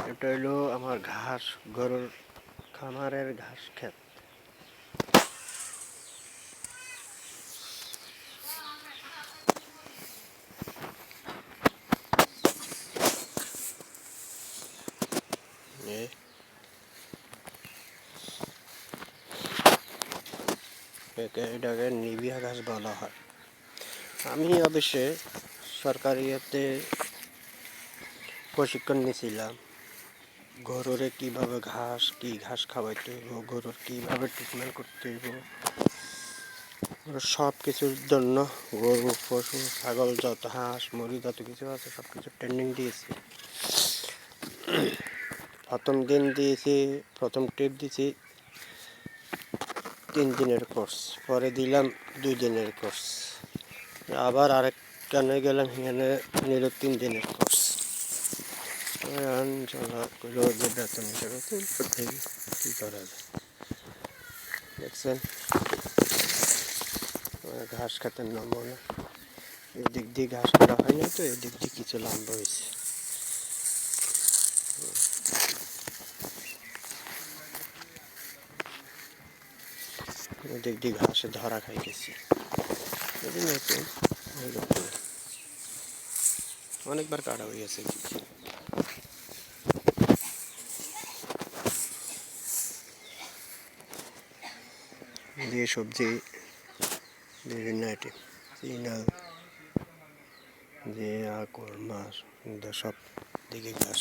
এটা হলো আমার ঘাস, গরুর খামারের ঘাস ক্ষেত। এটাকে নিবিয়া ঘাস বলা হয়। আমি অবশ্যই সরকারি ইয়েতে প্রশিক্ষণ নিয়েছিলাম। গরুরে কীভাবে কি ঘাস খাওয়াইতে হইব, গরুর কীভাবে ট্রিটমেন্ট করতে হইব, সব কিছুর জন্য গরু, পশু, ছাগল, যত হাঁস, মুরগি যত কিছু আছে সব কিছু ট্রেনিং দিয়েছি। প্রথম ট্রিপ দিয়েছি 3 দিনের কোর্স, পরে দিলাম 2 দিনের কোর্স, আবার আরেকখানে গেলাম, এখানে নিল 3 দিনের কোর্স। যে বেতন হিসাবে কী করা যায় দেখছেন, ঘাস খাতের নমুনা। এদিক দিয়ে ঘাস কাটা হয় না, তো এদিক দিয়ে কিছু লম্বা হয়েছে। এদিক দিয়ে ঘাসে ধরা খাইতেছি। অনেকবার কাটা হয়ে গেছে। দিয়ে সবজি বিভিন্ন আইটেম, চিনাল যে আকর মাছ, সব দিকে ঘাস।